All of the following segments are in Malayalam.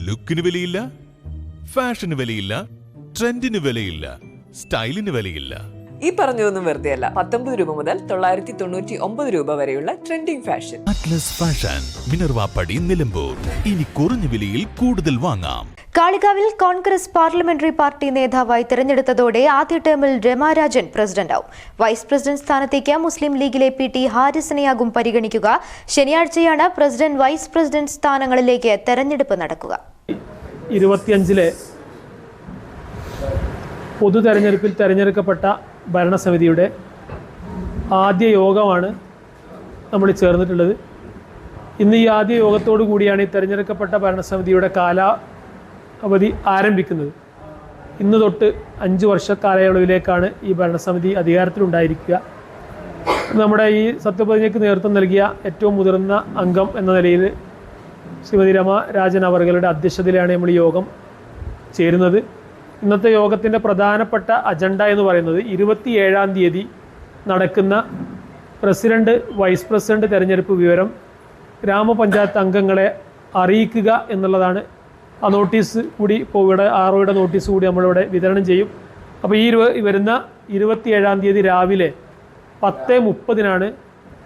ലുക്കിന് വിലയില്ല, ഫാഷന് വിലയില്ല, ട്രെൻഡിന് വിലയില്ല, സ്റ്റൈലിന് വിലയില്ല. ഈ പറഞ്ഞതൊന്നും വെറുതെയല്ല. 19 രൂപ മുതൽ 999 രൂപ വരെയുള്ള trending fashion. Atlas fashion, Minervappadi, Nilambur. ഇനി കുറഞ്ഞ വിലയിൽ കൂടുതൽ വാങ്ങാം. കാളികാവിൽ കോൺഗ്രസ് പാർലമെന്ററി പാർട്ടി നേതാവായി തെരഞ്ഞെടുത്തതോടെ ആദ്യ ടേമിൽ രമാരാജൻ പ്രസിഡന്റാവും. വൈസ് പ്രസിഡന്റ് സ്ഥാനത്തേക്ക് മുസ്ലിം ലീഗിലെ PT ഹാരിസിനെയാകും പരിഗണിക്കുക. ശനിയാഴ്ചയാണ് പ്രസിഡന്റ്, വൈസ് പ്രസിഡന്റ് സ്ഥാനങ്ങളിലേക്ക് തെരഞ്ഞെടുപ്പ് നടക്കുക. 25-ലെ പൊതു തെരഞ്ഞെടുപ്പിൽ തെരഞ്ഞെടുക്കപ്പെട്ട ഭരണസമിതിയുടെ ആദ്യ യോഗമാണ് നമ്മൾ ചേർന്നിട്ടുള്ളത്. ഇന്ന് ഈ ആദ്യ യോഗത്തോടു കൂടിയാണ് ഈ തെരഞ്ഞെടുക്കപ്പെട്ട ഭരണസമിതിയുടെ കാലാവധി ആരംഭിക്കുന്നത്. ഇന്ന് തൊട്ട് 5 വർഷ കാലയളവിലേക്കാണ് ഈ ഭരണസമിതി അധികാരത്തിലുണ്ടായിരിക്കുക. നമ്മുടെ ഈ സത്യപ്രതിജ്ഞയ്ക്ക് നേതൃത്വം നൽകിയ ഏറ്റവും മുതിർന്ന അംഗം എന്ന നിലയിൽ ശ്രീമതി രമ രാജൻ അവറുകളുടെ അധ്യക്ഷതയിലാണ് നമ്മൾ ഈ യോഗം ചേരുന്നത്. ഇന്നത്തെ യോഗത്തിൻ്റെ പ്രധാനപ്പെട്ട അജണ്ട എന്ന് പറയുന്നത് 27-ാം തീയതി നടക്കുന്ന പ്രസിഡന്റ്, വൈസ് പ്രസിഡന്റ് തെരഞ്ഞെടുപ്പ് വിവരം ഗ്രാമപഞ്ചായത്ത് അംഗങ്ങളെ അറിയിക്കുക എന്നുള്ളതാണ്. ആ നോട്ടീസ് കൂടി ഇപ്പോൾ ഇവിടെ ROയുടെ നോട്ടീസ് കൂടി നമ്മളിവിടെ വിതരണം ചെയ്യും. അപ്പോൾ ഈ വരുന്ന 27-ാം തീയതി രാവിലെ 10:30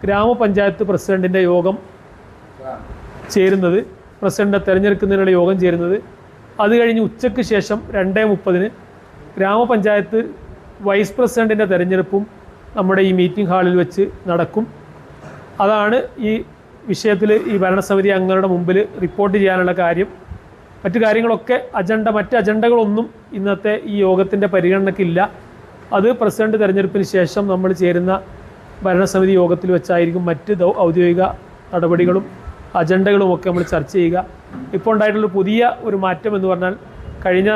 ഗ്രാമപഞ്ചായത്ത് പ്രസിഡന്റിൻ്റെ യോഗം ചേരുന്നത്, പ്രസിഡന്റിനെ തിരഞ്ഞെടുക്കുന്നതിനുള്ള യോഗം ചേരുന്നത്. അത് കഴിഞ്ഞ് ഉച്ചയ്ക്ക് ശേഷം 2:30 ഗ്രാമപഞ്ചായത്ത് വൈസ് പ്രസിഡന്റിൻ്റെ തെരഞ്ഞെടുപ്പും നമ്മുടെ ഈ മീറ്റിംഗ് ഹാളിൽ വെച്ച് നടക്കും. അതാണ് ഈ വിഷയത്തിൽ ഈ ഭരണസമിതി അംഗങ്ങളുടെ മുമ്പിൽ റിപ്പോർട്ട് ചെയ്യാനുള്ള കാര്യം. മറ്റു കാര്യങ്ങളൊക്കെ മറ്റ് അജണ്ടകളൊന്നും ഇന്നത്തെ ഈ യോഗത്തിൻ്റെ പരിഗണനയ്ക്കില്ല. അത് പ്രസിഡന്റ് തെരഞ്ഞെടുപ്പിന് ശേഷം നമ്മൾ ചേരുന്ന ഭരണസമിതി യോഗത്തിൽ വെച്ചായിരിക്കും മറ്റ് ഔദ്യോഗിക നടപടികളും അജണ്ടകളുമൊക്കെ നമ്മൾ ചർച്ച ചെയ്യുക. ഇപ്പോൾ ഉണ്ടായിട്ടുള്ള പുതിയ ഒരു മാറ്റം എന്ന് പറഞ്ഞാൽ, കഴിഞ്ഞ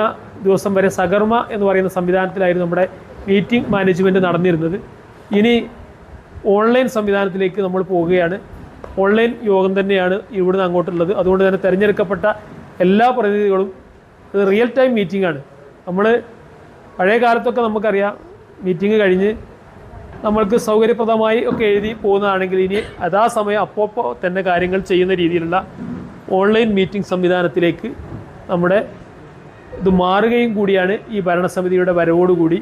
ദിവസം വരെ സകർമ്മ എന്ന് പറയുന്ന സംവിധാനത്തിലായിരുന്നു നമ്മുടെ മീറ്റിംഗ് മാനേജ്മെൻറ്റ് നടന്നിരുന്നത്. ഇനി ഓൺലൈൻ സംവിധാനത്തിലേക്ക് നമ്മൾ പോവുകയാണ്. ഓൺലൈൻ യോഗം തന്നെയാണ് ഇവിടുന്ന് അങ്ങോട്ടുള്ളത്. അതുകൊണ്ട് തന്നെ തിരഞ്ഞെടുക്കപ്പെട്ട എല്ലാ പ്രതിനിധികളും ഇത് റിയൽ ടൈം മീറ്റിംഗാണ്. നമ്മൾ പഴയ കാലത്തൊക്കെ നമുക്കറിയാം, മീറ്റിംഗ് കഴിഞ്ഞ് നമ്മൾക്ക് സൗകര്യപ്രദമായി ഒക്കെ എഴുതി പോകുന്നതാണെങ്കിൽ ഇനി യഥാസമയം അപ്പോൾ തന്നെ കാര്യങ്ങൾ ചെയ്യുന്ന രീതിയിലുള്ള ഓൺലൈൻ മീറ്റിംഗ് സംവിധാനത്തിലേക്ക് നമ്മുടെ ഇത് മാറുകയും കൂടിയാണ് ഈ ഭരണസമിതിയുടെ വരവോടുകൂടി.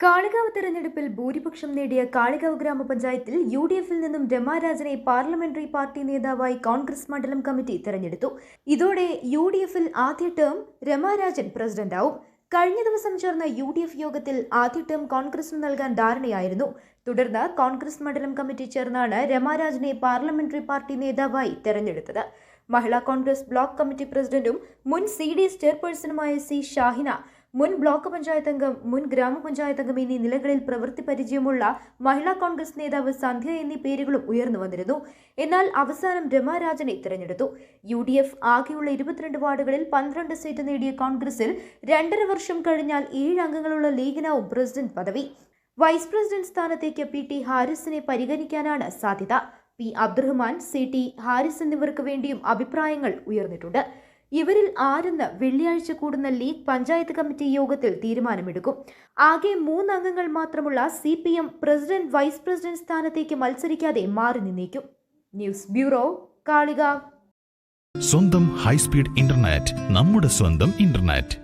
കാളികാവ് തെരഞ്ഞെടുപ്പിൽ ഭൂരിപക്ഷം നേടിയ കാളികാവ് ഗ്രാമപഞ്ചായത്തിൽ UDFൽ നിന്നും രമാരാജനെ പാർലമെന്ററി പാർട്ടി നേതാവായി കോൺഗ്രസ് മണ്ഡലം കമ്മിറ്റി തെരഞ്ഞെടുത്തു. ഇതോടെ UDFൽ ആദ്യ ടേം രമാരാജൻ പ്രസിഡന്റാവും. കഴിഞ്ഞ ദിവസം ചേർന്ന UDF യോഗത്തിൽ ആദ്യ ടേം കോൺഗ്രസിന് നൽകാൻ ധാരണയായിരുന്നു. തുടർന്ന് കോൺഗ്രസ് മണ്ഡലം കമ്മിറ്റി ചേർന്നാണ് രമാരാജനെ പാർലമെന്ററി പാർട്ടി നേതാവായി തെരഞ്ഞെടുത്തത്. മഹിളാ കോൺഗ്രസ് ബ്ലോക്ക് കമ്മിറ്റി പ്രസിഡന്റും മുൻ CDS ചെയർപേഴ്സണുമായ C ഷാഹിന, മുൻ ബ്ലോക്ക് പഞ്ചായത്ത് അംഗം, മുൻ ഗ്രാമപഞ്ചായത്ത് അംഗം എന്നീ നിലകളിൽ പ്രവൃത്തി പരിചയമുള്ള മഹിളാ കോൺഗ്രസ് നേതാവ് സന്ധ്യ എന്നീ പേരുകളും ഉയർന്നു വന്നിരുന്നു. എന്നാൽ അവസാനം രമാരാജനെ തിരഞ്ഞെടുത്തു. UDF ആകെയുള്ള 22 വാർഡുകളിൽ 12 സീറ്റ് നേടിയ കോൺഗ്രസിൽ 2.5 വർഷം കഴിഞ്ഞാൽ 7 അംഗങ്ങളുള്ള ലീഗിനാവും പ്രസിഡന്റ് പദവി. വൈസ് പ്രസിഡന്റ് സ്ഥാനത്തേക്ക് PT ഹാരിസിനെ പരിഗണിക്കാനാണ് സാധ്യത. P അബ്ദുറഹ്മാൻ, CT ഹാരിസ് എന്നിവർക്ക് വേണ്ടിയും അഭിപ്രായങ്ങൾ ഉയർന്നിട്ടുണ്ട്. ഇവരിൽ ആരെന്ന് വെള്ളിയാഴ്ച കൂടുന്ന ലീഗ് പഞ്ചായത്ത് കമ്മിറ്റി യോഗത്തിൽ തീരുമാനമെടുക്കും. ആകെ 3 അംഗങ്ങൾ മാത്രമുള്ള CPM പ്രസിഡന്റ്, വൈസ് പ്രസിഡന്റ് സ്ഥാനത്തേക്ക് മത്സരിക്കാതെ മാറി നിന്നേക്കും. News bureau, Kalikavu. സ്വന്തം ഹൈസ്പീഡ് ഇന്റർനെറ്റ്, നമ്മുടെ സ്വന്തം ഇന്റർനെറ്റ്.